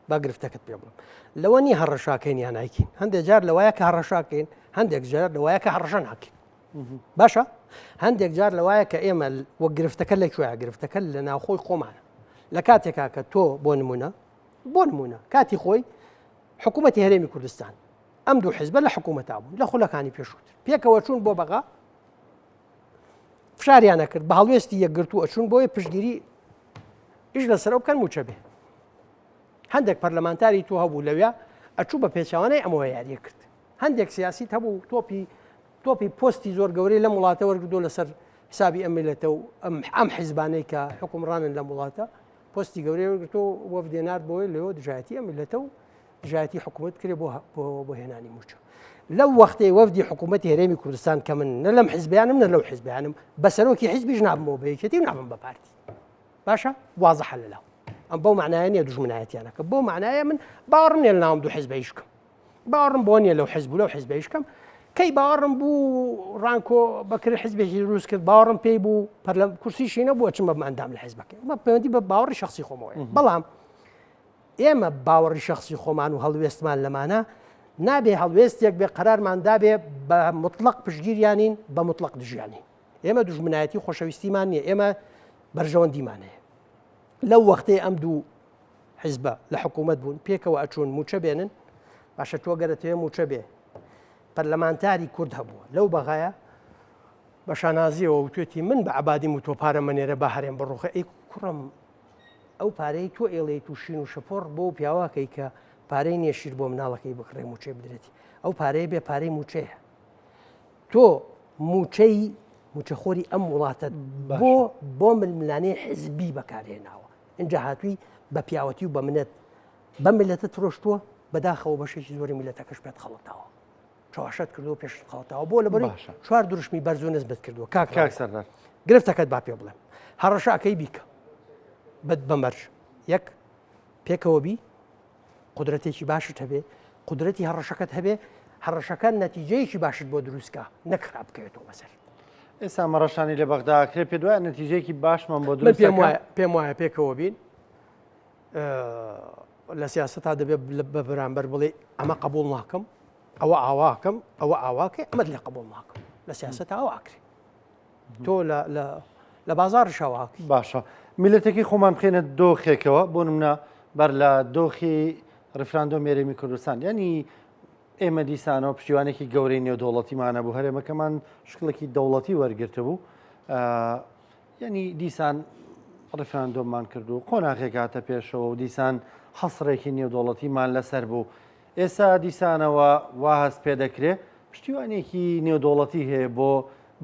با گرفتەکەت پێ بڵم لەوە نی هەڕەشاکەین یان نایکین هەندێک جار لەوایە کە هەڕەشاکەین هەندێک جار لەوایە کە هەڕەشە ناکەین باشە هەندێک جار لەوایە کە ئێمە وە گرفتەکە لەکوایە گرفتەکە لە ناوخۆی خۆمانە لە کاتێکا کە تۆ بۆ نمونە کاتی خۆی حکوومەتی هەرێمی کوردستان ئەم دوو حیزبە لە حکوومەتا بوون لە خولەکانی پێشووتر پێکەوە چوون بۆ بەغا فشاریانە کرد بە هەڵوێستی یەکگرتو ئەچوون بۆیە پشتگیری ئیش لەسەرەوە بکەن موچە بێ هەندێک پەرلەمانتاری تو هەبوو لەوێ ئەچوو بە پێچوانەی ئەمەوە یاریە کرد هەندێک سیاسیت هەبوو تۆپی پۆستی زۆر گەورەی لە وڵاتە وەرگدۆ لەسەر حسابی ئەم میلەتە و ئەم حیزبانەی کە حکومڕانن لە وڵاتە پۆستی گەورەی وەرگتۆ وەفدێنار بۆی لەوە دژایەتی ئەم میلەتە و دژایەتی حکوومەت کرێ بۆ هێنانی موچە لەو وەختەی وەفدی حکوومەتی هەرێمی کوردستان کە من نە لەم حیزبیانم نە لەو حیزبیانم بەسەرۆکی حیزبیش نابمەوە بەیەکێتی و نابم بە پارتی باشە وازەحە لەلاو ئەم بەو معنایە نیە دوژمنایەتیانەکە بۆ معنایە من باوەڕم نیە لە ناوم دوو حیزبەیشکم باوەڕم بۆ نیە لەو حیزب و لەو حیزبەیشکم کەی باوەڕم بوو ڕانکۆ بەکرد حیزبێکی دروست کرد باوەڕم پێی بوو کورسیشی نەبووە چم بە ئەندام لە حیزبەکە مە پەیوەندی بە باوەڕی شخصی خۆمەوەی بەڵام ئێمە باوەڕی شخصی خۆمان و هەڵوێستمان لەمانە نابێ هەڵوێستێک بێ قەرارماندا بێ بە مطلق پشتگیریانین بە مطلق دژیانین ئێمە دوژمنایەتی خۆشەویستیمان نییە ئێمە بەرژەوەندیمانەیە لەو وەختەی ئەم دوو حیزبە لە حکوومەت بوون پێکەوە ئەچوون موچە بێنن باشە تۆ گەرەتەوێ موچە بێ پەرلەمانتاری کورد هەبووە لەو بەغایە بە شانازیەوە وتێتی من بە عبادی و تۆ پارە منێرە بە هەرێم بڕۆخە ئەی کوڕم ئەو پارەی تۆ ئێڵەی تووشین و شەپۆڕ بۆ پیاواکەی کە پارەی نێشیر بۆ مناڵەکەی بکڕێ موچێ بدرێتی ئەو پارەیە بێ پارەی موچەیە تۆ موچەخۆری ئەم وڵاتە بۆ ململانەی حزبی بەکارهێناوە اینجا هاتووی بە پیاوەتی و بە منەت بە میلەتە ترۆشتووە بەداخەوە بەشێکی زۆری میلەتەکەش پێت خەڵەتاوە چاواشەت کردو پێش خەڵەتاوە بۆ لەبەر چوار دروشمی بەرز و نسبەت کردووە کاک سەردار گرفتەکەت با پێ بڵێم هەڕەشەکەی بیکە بەمەرج یەک پێکەوە بی قدرەتێکی باشت هەبێ قدرەتی هەڕەشەکەت هەبێ هەڕەشەکە نەتیجەیەکی باشت بۆ دروستکە نەک خراپ بکەوێتەوە بەسەر ئێستا مەڕەشانی لە بەغدا کرێ پێ دوای نەتیجەیەکی باشمان بۆ پێم وایە پێکەوە بین لە سیاسەتا دەبێت بە بەرامبەر بڵێ ئەمە قبول ناکەم ئەوە ئاواکەم ئەوە ئاواکە ئەمەد لێ قبول ناکەم لە سیاسەتا ئەواکرێ تۆ لە بازار شەواکی باشە میلەتێکی خۆمان بخێنە دۆخێکەوە بۆ نمونە بەر لە دۆخی ڕفراندۆم هەرێمی کوردستان ینی ئێمە دیسانەوە پشتیوانێکی گەورەی نێودەوڵەتیمانە بوو هەرێمەکەمان شکڵێکی دەوڵەتی وەرگرتە بوو ینی دیسان ڕفراندۆممان کردو قۆناغێک هاتە پێشەوە و دیسان حەسڕێکی نێودەوڵەتیمان لەسەر بوو ئێستا دیسانەوە وا هەست پێ دەکرێت پشتیوانێکی نێودەوڵەتی هەیە بۆ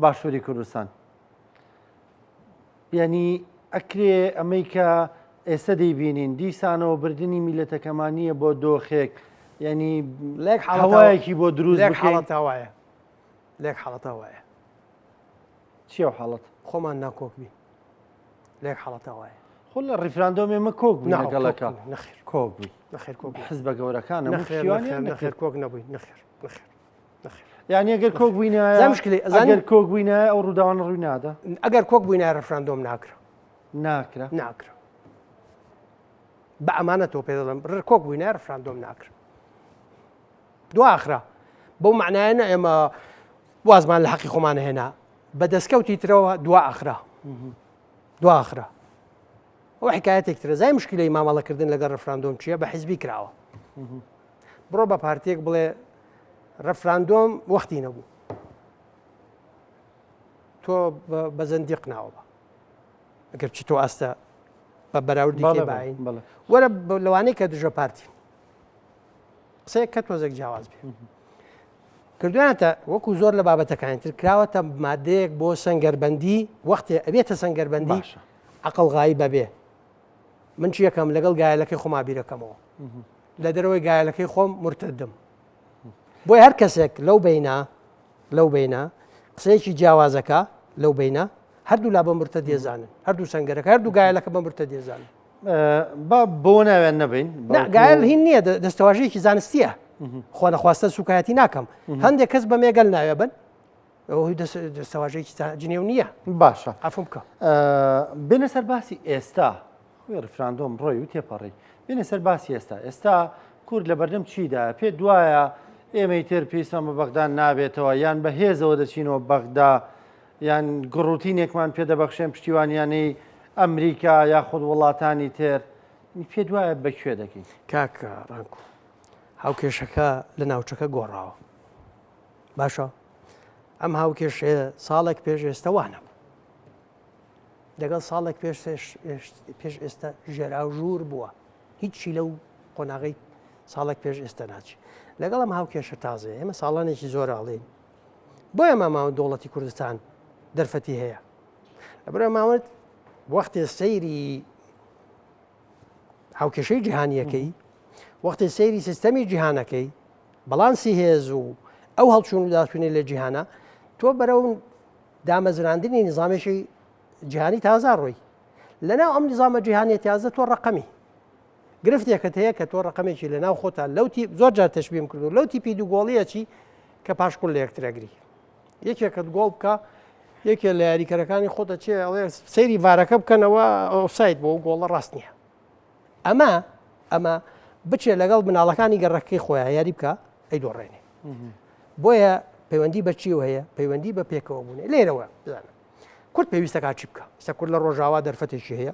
باشووری کوردستان ینی ئەکرێ ئەمەی کە ئێستا دەیبینین دیسانەوە بردننی میلەتەکەمانیە بۆ دۆخێک ینی لێک هەوایەکی بۆ دروست حاڵەتاوایە لێک حاڵەتاوایە چیە حاڵەت خۆمان ناکۆکبی لێک حاڵەتاوایە خۆ لە ڕیفراندۆمێ مە کۆک بووین لەگەڵەکە نەخیر کۆک بووی نەخێر کۆک حزبە گەورەکانە نەخێر کۆک نەبووی نەخێر یعنی ئەگەر کۆک بووینە ئەگەر کۆک بووینە ئەو ڕووداوان ڕووی نادا ئەگەر کۆک بووینە ڕفراندۆم ناکرا بە ئەمانە تۆ پێ دەڵم کۆک بووینە ڕفراندۆم ناکرا دو ئاخرا بەو معنایەنە ئێمە وازمان لە حەقی خۆمانە هێنا بە دەستکەوتی ترەوە دو ئاخرا ئەو حکایەتێکترە زای مشکلەی مامەڵەکردن لەگەڵ ڕفراندۆم چییە بە حیزبی کراوە بڕۆ بە پارتێک بڵێ ڕفراندۆم وەختی نەبوو تۆ بە زەندیق ناوە ئەگەر چی تۆ ئاستە بە بەراوردی باین وەرە لەوانەیە کە دژە پارتی قسەیەک کە تۆزێک جیاواز بێ کردوانەتە وەکو زۆر لە بابەتەکانتر کراوەتە مادەیەک بۆ سەنگەربەندی وەختێ ئەبێتە سەنگەربەندی عەقڵ غایی بەبێ من چی یەکەم لەگەڵ گایەلەکەی خۆم ئابیرەکەمەوە لە دەرەوەی گایەلەکەی خۆم مرتدم بۆی هەر کەسێک لەو بینە قسەیەکی جیاوازەکە لەو بینە هەردوو لا بە مرتە دێزانن هەردوو سنگەرەکە هەردوو گایلەکە بە مرتە دێزانن بۆ ناوێن نەبین گایل هین نییە دەستەواژەیەکی زانستیە خۆ نەخواستە سوکایەتی ناکەم هەندێک کەس بە مێگەل ناوێ بن ئەوی دەستەواژەیەکی جنێو نییە باشە ئافم بکە بێنە سەر باسی ئێستا خوێ ڕفراندۆم ڕۆی و تێپەڕی بێنە سەر باسی ئێستا کورد لە بەردەم چیدا پێ دوایە ئێمەی تر پێویستمان بە بەغدان نابێتەوە یان بە هێزەوە دەچینەوە بەغدا یان گڕوتینێکمان پێدەبەخشێن پشتیوانیانەی ئەمریکا یاخود وڵاتانی تر پێ دوایە بەکوێ دەکەین کاکە ڕانکو هاوکێشەکە لە ناوچەکە گۆڕاوە باشە ئەم هاوکێشەیە ساڵێک پێش ئێستا وانە لەگەڵ ساڵێک پێش ئێستا ژێرا و ژوور بووە هیچی لەو قۆناغی ساڵێک پێش ئێستا ناچی لەگەڵ ئەم هاوکێشە تازە ئێمە ساڵانێکی زۆر ئاڵین بۆیە ماماوە دەوڵەتی کوردستان دەرفەتی هەیە لەبەرە ماوەت وەختێ سەیری هاوکێشەی جیهانیەکەی وەختی سەیری سیستەمی جیهانەکەی بەڵانسی هێز و ئەو هەڵچوون و داچوونێ لە جیهانە تۆ بەرەو دامەزراندنی نظامێکی جیهانی تازا ڕۆی لەناو ئەم نظامە جیهانی تازە تۆ ڕقەمی گرفتێکت هەیە کە تۆ ڕقەمێکی لەناو خۆتە لەوتی زۆر جار تەشبیم کردو لەو تیپی دووگۆڵیەکی کە پاشکول لە یەکترەگری یەکێکت گۆڵ بکە یەکێ لە یاریکەرەکانی خۆتە چێ ئەڵێ سەیری ڤارەکە بکەنەوە ئۆفساید بۆ ئەو گۆڵە ڕاست نییە ئەمە بچێ لەگەڵ مناڵەکانی گەڕەکەی خۆیان یاری بکە ئەی دۆڕێنێ بۆیە پەیوەندی بە چی هەیە پەیوەندی بە پێکەوە بوونێ لێرەوە بزانە کورد پێویستەکە چی بکە ئێستا کورد لە ڕۆژاوا دەرفەتێکی هەیە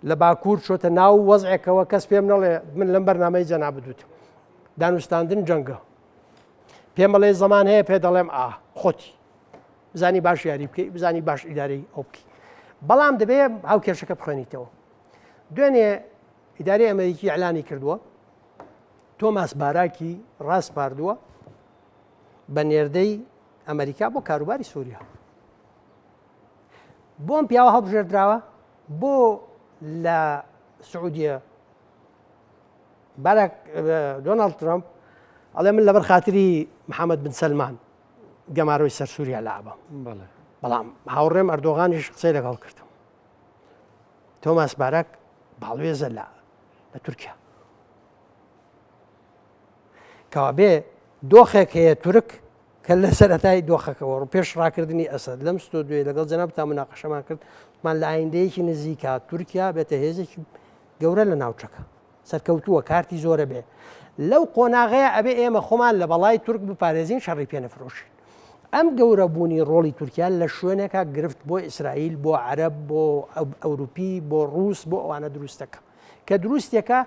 لە باکوور چۆتە ناو وەزعێکەوە کەس پێم نەڵێ من لەم بەرنامەی جەنا بدوتم دانوستاندن جەنگە پێم بەڵێ زەمان هەیە پێ دەڵێم خۆتی بزانی باش یاری بکەی بزانی باش ئیدارەی ئەو بکەی بەڵام دەبێ هاوکێشەکە بخوێنیتەوە دوێنێ ئیداری ئەمریکی ئەعلانی کردووە تۆماس باراکی ڕاست پاردووە بە نێردەی ئەمریکا بۆ کاروباری سووریا بۆم پیاوە هەڵبژێردراوە بۆ لە سعودیە بارك دونالد ترامب ئەڵێ من لەبەر خاتری محەممەد بن سەلمان گەماڕۆی سەر سووریا لابە بەڵام هاوڕێم ئەردۆغانیش قسەی لەگەڵ کردم تۆماس بارک باڵێزە لە تورکیا کەوا بێ دۆخێک هەیە تورک کە لە سەرەتای دۆخەکەەوە ڕوو پێش ڕاکردنی ئەسد لەم ستۆ دوێ لەگەڵ جەناب تا مناقەشەمان کردمان لە ئایندەیەکی نزیکە تورکیا بێتە هێزێکی گەورە لە ناوچەکە سەرکەوتووە کارتی زۆرە بێ لەو قۆناغەیە ئەبێ ئێمە خۆمان لە بەڵای تورک بپارێزین شەڕی پێ نەفرۆشین ئەم گەورە بوونی ڕۆڵی تورکیا لە شوێنێکە گرفت بۆ ئیسرائیل بۆ عەرەب بۆ ئەوروپی بۆ ڕووس بۆ ئەوانە دروستەکە کە دروستێکە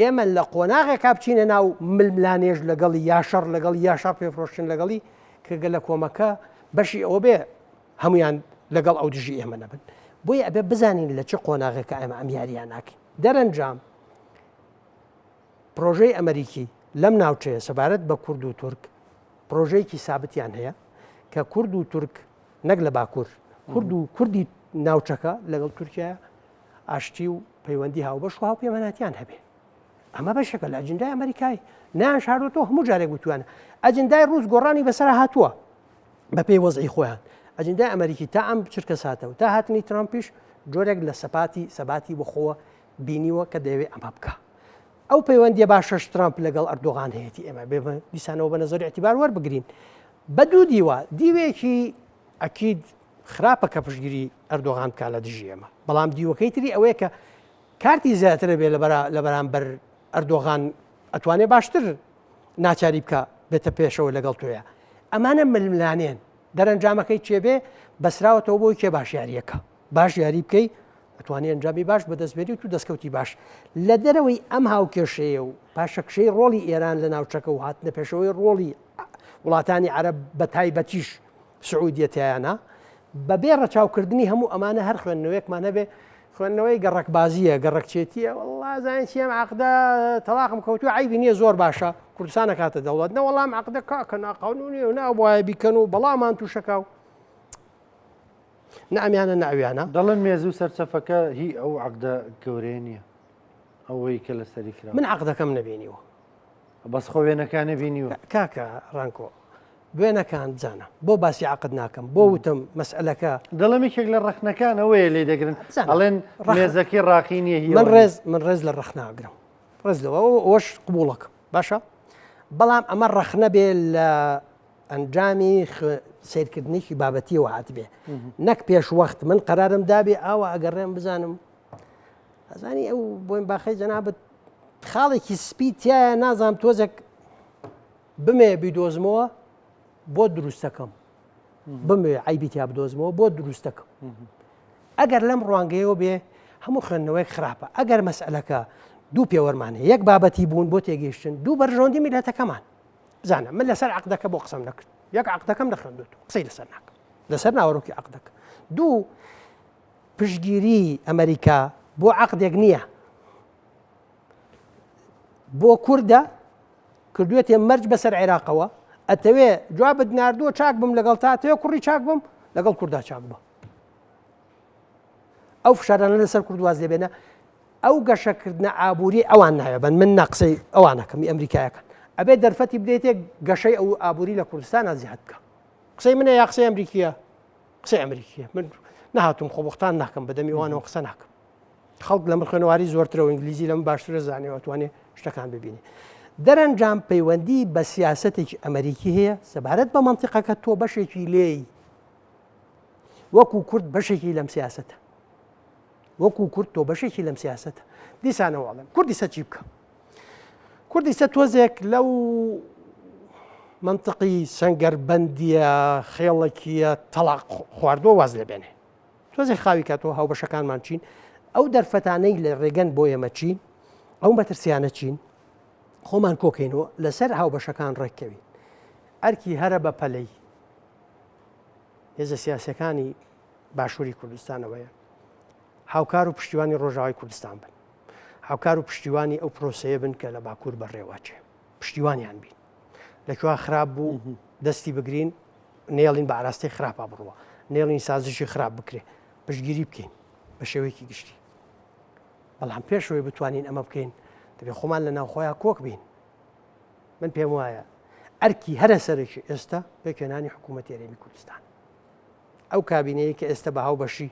ئێمە لە قۆناغێکا بچینە ناو ململانێژ لەگەڵی یاشەڕ لەگەڵ یاشار پێفرۆشتن لەگەڵی کەگە لە کۆمەکە بەشی ئەوە بێ هەمویان لەگەڵ ئەو دژی ئێمە نەبن بۆیە ئەبێ بزانین لە چه قۆناغێکە ئێمە ئەم یاریان ناکەین دەرەنجام پرۆژەی ئەمریکی لەم ناوچەیە سەبارەت بە کورد و تورک پرۆژەیەکی سابتیان هەیە کە کورد و تورک نەک لە باکوور کورد و کوردی ناوچەکە لەگەڵ تورکیا ئاشتی و پەیوەندی هاوبەش و هاوپەیمانەتیان هەبێ ئەمە بەشێکە لە ئەجندای ئەمریکای نیان شاردۆتەوە هەموو جارێک گوتوانە ئەجندای ڕووس گۆڕانی بەسەر هاتووە بە پێی وەزعی خۆیان ئەجندای ئەمریکی تا ئەم چرکە ساتەوە تا هاتنی ترامپیش جۆرێک لە سەباتی بخۆوە بینیوە کە دەیەوێت ئەمە بکە ئەو پەیوەندیە باشەش ترامپ لەگەڵ ئەردۆغان هەیەی ئێمە بێ دیسانەوە بە نەزەری ئەتیبار وەربگرین بە دوو دیوە دیوێکی ئەکید خراپە کە پشتگیری ئەردۆغان بکە لە دژی ئێمە بەڵام دیوەکەی تری ئەوەیە کە کارتی زیاترە بێ لە بەرامبەر ئەردۆغان ئەتوانێت باشتر ناچاری بکە بێتە پێشەوە لەگەڵ تۆیە ئەمانە ململانێن دەرەنجامەکەی چێبێ بەسراوەتەوە بۆی کێ باش یاریەکە باش یاری بکەی ئەتوانێت ئەنجامی باش بەدەستبێری و تو دەستکەوتی باش لە دەرەوەی ئەم هاوکێشەیە و پاشەکشەی ڕۆڵی ئێران لە ناوچەکە و هاتنە پێشەوەی ڕۆڵی وڵاتانی عەرەب بە تایبەتیش سعودیەتیانە بەبێ ڕەچاوکردنی هەموو ئەمانە هەر خوێندنەوەیەکمان هەبێ خوێندنەوەی گەڕکبازیە گەڕکچێتیە وڵا زانین چیم عقدە تەلاقم کەوتو عیبی نییە زۆر باشە کوردستانە کاتە دەوڵەت نەوەڵام عقدە کاکە ناقانونی و نابواە بیکەن و بەڵامان تووشەکە و نەئەمیانە ناویانە دەڵێن مێزوو سەرچەفەکە هی ئەو عقدە گەورەیە نییە ئەوەی کە لە سەری کرا من عقدەکەم نەبێنیوە بەس خۆ وێنەکانی بینیوە کاکە ڕانکۆ دوێنەکان بزانە بۆ باسی عقد ناکەم بۆ وتم مەسئلەکە دەڵەمێکێک لە ڕەخنەکانەوەی لێ دەگرن ئەڵێن مێزەکەی ڕاقی نییە من ڕێز لە ڕەخناگرم ڕێز لەوە ئەوەش قبوڵەکەم باشە بەڵام ئەمە ڕەخنە بێ لە ئەنجامی سیرکردنیی بابەتیەوە هاتبێ نەک پێش وەخت من قەرارم دابێ ئاوە ئەگەڕێم بزانم ئەزانی ئەو بۆیم باخی جەنابەت خاڵێکی سپی تایە نازانم تۆزێک بمێ بیدۆزمەوە بۆ دروستەکەم بمێ عیبیتیا بدۆزمەوە بۆ دروستەکەم ئەگەر لەم ڕوانگەیەوە بێ هەموو خوێندنەوەی خراپە ئەگەر مەسئلەکە دوو پێوەرمانێ یەک بابەتی بوون بۆ تێگەیشتن دوو بەرژۆندی میلەتەکەمان بزانە من لەسەر عقدەکە بۆ قسەم نەکرد یەک عقدەکەم نەخوێندوت قسەی لەسەر ناکەم لەسەر ناوەڕۆکی عقدەکە دوو پشتگیری ئەمریکا بۆ عقدێک نییە بۆ کووردە کردوێتێ مەرج بەسەر عێراقەوە ئەتەوێ جوابت ناردووە چاک بم لەگەڵ تا تەوێ کوڕی چاک بم لەگەڵ کووردا چاک بە ئەو فشارانە لەسەر کوردواز دەبێنە ئەو گەشەکردنە ئابووری ئەوان نایەبن من نەقسەی ئەوانەکەمی ئەمریکایەکان ئەبێ دەرفەتی بدەیتێ گەشەی ئەو ئابووری لە کوردستان زیاد بکە قسەی منە یا قسەی ئەمریکیە قسەی ئەمریکیە من نهاتم خۆبختان ناکەم بەدەمی ئەوانەوە قسە ناکەم خەڵک لە من خوێنەواری زۆرترەوە ئینگلیزی لەم باشترە زانێەوە توانێ شتەکان ببینی دەرەنجام پەیوەندی بە سیاسەتێکی ئەمریکی هەیە سەبارەت بە مەنتیقەکە تۆ بەشێکی لێی وەکو کورد بەشێکی لەم سیاسەتە وەکو کورد تۆ بەشێکی لەم سیاسەتە دیسانەوەڵم کوردیسە چی بکە کوردیسە تۆزێک لەو منطقی سەنگەربەندیە خێڵێکیە تەلاق خواردووە واز لێبێنێ تۆزێک خاوی کاتەوە هاوبەشەکانمان چین ئەو دەرفەتانەی لە ڕێگەن بۆ ئێمە چین ئەو مەترسیانە چین خۆمان کۆکەینەوە لەسەر هاوبەشەکان ڕێککەوین ئەرکی هەرە بە پەلەی هێزە سیاسەکانی باشووری کوردستانەوەیە هاوکار و پشتیوانی ڕۆژاوای کوردستان بن هاوکار و پشتیوانی ئەو پرۆسەیە بن کە لە باکوور بەڕێواچێ پشتیوانیان بین لەکوێ خراپ بوو دەستی بگرین نێڵین بە ئاراستەی خراپە بڕوە نێڵین سازشی خراپ بکرێ پشتگیری بکەین بە شێوەیەکی گشتی بەڵام پێشەوەی بتوانین ئەمە بکەین دەبێت خۆمان لە ناوخۆیان کۆک بین من پێم وایە ئەرکی هەرە سەرێکی ئێستا پێکێنانی حکوومەتی هەرێمی کوردستان ئەو کابینەیە کە ئێستا بە هاوبەشی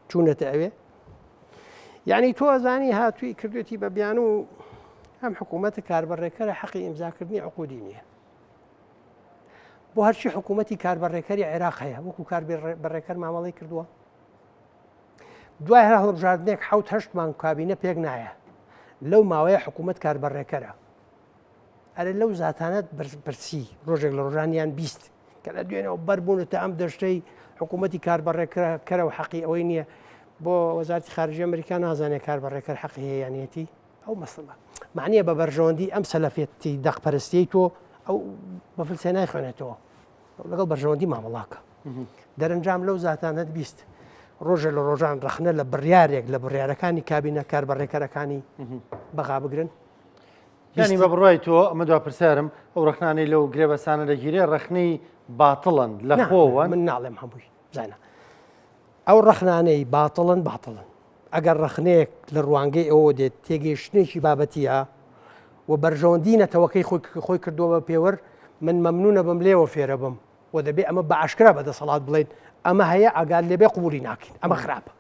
چوونەتە ئەوێ یعنی تۆ زانی هاتووی کردوێتی بە بیان و ئەم حکوومەتە کاربەڕێکەرە حەقی ئیمزاکردنی عقودی نییە بۆ هەرچی حکوومەتی کاربەڕێکەری عێراق هەیە وەکو کاربەڕێکەر مامەڵی کردووە دوای هەر هەڵبژاردنێک حوت هەشت مانگ کابینە پێک نایە لەو ماوەیە حکوومەت کاربەڕێکەرە ئەرە لەو زاتانەت برسی ڕۆژێک لە ڕۆژانیان بیست کە لە دوێنەوە بەربوونەتە ئەم دەشتەی حکوومەتی کاربەڕێکەرە و حەقی ئەوەی نییە بۆ وەزارەتی خارجی ئەمریکا نازانێت کاربەڕێکەر حەقی هەیەیانەتی ئەو مەسڵە معنیە بە بەرژەوەندی ئەم سەلەفێتی دەقپەرستی تۆ ئەو بەفلسێ نایخوێنێتەوە لەگەڵ بەرژەوەندی مامەڵاکە دەرەنجام لەو زاتانەت بیست ڕۆژە لە ڕۆژان ڕخنە لە بڕیارێک لە بڕیارەکانی کابینە کاربەڕێکەرەکانی بەغا بگرن ینی بە بڕای تۆ ئەمە دوا پرسیارم ئەو ڕخنانەی لەو گرێبەسانە دەگیرێ ڕخنەی باتڵن لە خۆوە من ناڵێم هەمووی زانە ئەو ڕخنانەی باتڵن ئەگەر ڕخنەیەک لە ڕوانگەی ئەوە دێت تێگەیشتنێکی بابەتیە و بەرژەوەندی نەتەوەکەی خۆی کردووە بە پێوەەر من مەمنونە بم لێوە فێرە بم و دەبێت ئەمە بە عشکرا بەدەسەڵات بڵێن ئەمە هەیە ئاگال لێبێ قوبولی ناکەین ئەمە خراپە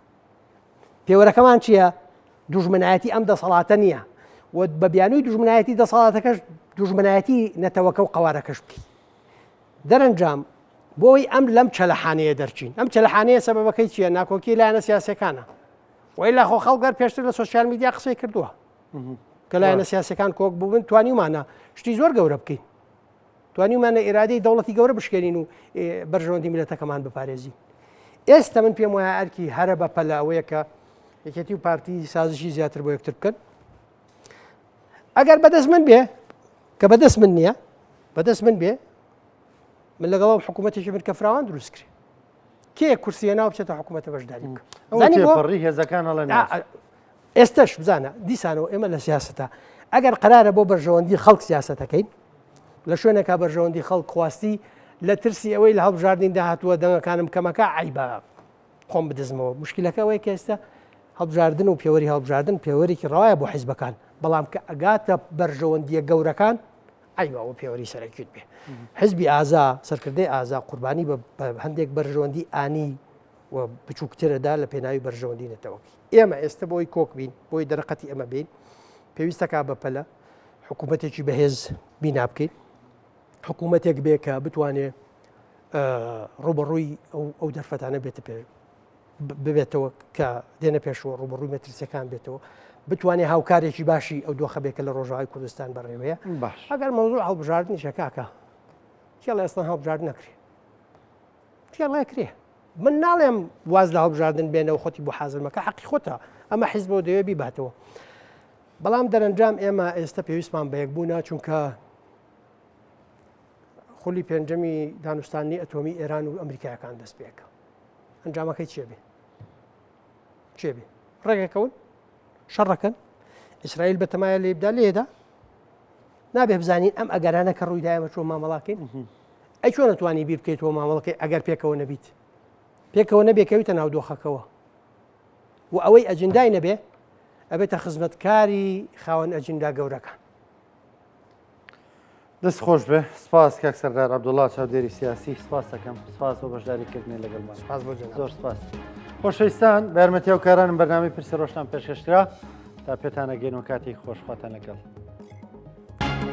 پێوەرەکەمان چییە دوژمنایەتی ئەم دەسەڵاتە نییە و بە بیانووی دوژمنایەتی دەسەڵاتەکەش دوژمنایەتی نەتەوەکە و قوارەکەش بکەین دەرەنجام بۆی ئەم لەم چەلەحانەیە دەرچین ئەم چەلەحانەیە سەبەبەکەی چییە ناکۆکی لایەنە سیاسەکانە وإلا خۆ خەڵگەر پێشتر لە سوسیال میدیا قسەی کردووە کە لایەنە سیاسەکان کۆک بووبن توانیمانە شتی زۆر گەورە بکەین توانیمانە ئێرادەی دەوڵەتی گەورە بشکێنین و بەرژەوەندی میلەتەکەمان بپارێزین ئێستا من پێم وایە ئەرکی هەرە بە پەلاوەیە کە یەکێتی و پارتی سازشی زیاتر بۆ یەکتر بکەن ئەگەر بەدەست من بێ کە بەدەست من نییە بەدەست من بێ من لەگەڵ حکوومەتێکی من کە فراوان دروست کرێ کێ کورسیە ناو بچێتە حکوومەتە بەشداری بکە ئەوڕی هێزەکان هەڵێن ئێستش بزانە دیسانەوە ئێمە لە سیاسەتە ئەگەر قرارە بۆ بەرژەوەندی خەڵک سیاسەتەکەین لە شوێنێکا بەرژەوەندی خەڵک خواستی لە ترسی ئەوەی لە هەڵبژاردنین داهاتووە دەنگەکانم کەمەکە عیبە خۆم بدەزمەوە مشکلەکە ئەوەیە کە ئێستا هەڵبژاردن و پێوەری هەڵبژاردن پێوەرێکی ڕایە بۆ حیزبەکان بەڵام کە ئەگاتە بەرژەوەندیە گەورەکان عیبەوە پێوەری سەرەکیوت بێ حزبی ئازا سەرکردەی ئازا قوربانی بە هەندێک بەرژەوەندی ئانی و بچووکترەدا لە پێناوی بەرژەوەندی نەتەوەکی ئێمە ئێستا بۆی کۆک بین بۆی دەرەقەتی ئەمە بین پێویستەکە بەپەلە حکوومەتێکی بەهێز بینا بکەین حکوومەتێک بێ کە بتوانێت ڕوبەڕووی ئەو دەرفەتانە ببێتەوە کە دێنە پێشەوە ڕوبەڕووی مەترسیەکان بێتەوە بتوانێت هاوکارێکی باشی ئەو دۆخەبێکە لە ڕۆژاوای کوردستان بەڕێوەیە باش ئەگەر مەوضوع هەڵبژاردننی شەکاکە کێڵە ئێستا هەڵبژارد نەکرێ کێڵە کرێ من ناڵێم واز لە هەڵبژاردن بێنەوە خۆتی بۆ حازرمەکە حەقی خۆتە ئەمە حیزبەوە دەوێ بیباتەوە بەڵام دەرەنجام ئێمە ئێستا پێویستمان بە یەکبوونا چونکە خولی پێنجەمی دانوستانی ئەتۆمی ئێران و ئەمریکایەکان دەست پێەکە ئەنجامەکەی چێبێ چێبێ ڕێگەکەون شەڕەکەن ئیسرائیل بەتەمایە لێبدا لێدا نابێ بزانین ئەم ئەگەرانە کە ڕوویدایەمە چۆن مامەڵاکەین ئەی چۆن نتوانی بیر بکەیتەوە مامەڵەکەی ئەگەر پێکەوە نەبیت پێکەوە نەبێکەویتە ناو دۆخەکەەوە و ئەوەی ئەجندای نەبێ ئەبێتە خزمەتکاری خاوەن ئەجندا گەورەکان دەست خۆش بێ سپاس کاک سەردار عەبدوڵڵا چاودێری سیاسی سپاس دەکەم سپاس بۆ بەشداریکردنی لەگەڵمان سپاس بۆ جەناب. زۆر سپاس خۆشەویستان بە یارمەتیە و کارانم بەرنامەی پرسیڕۆشتان پێشکەشکرا تا پێتانە گەین و کاتێک خۆشخواتان لەگەڵ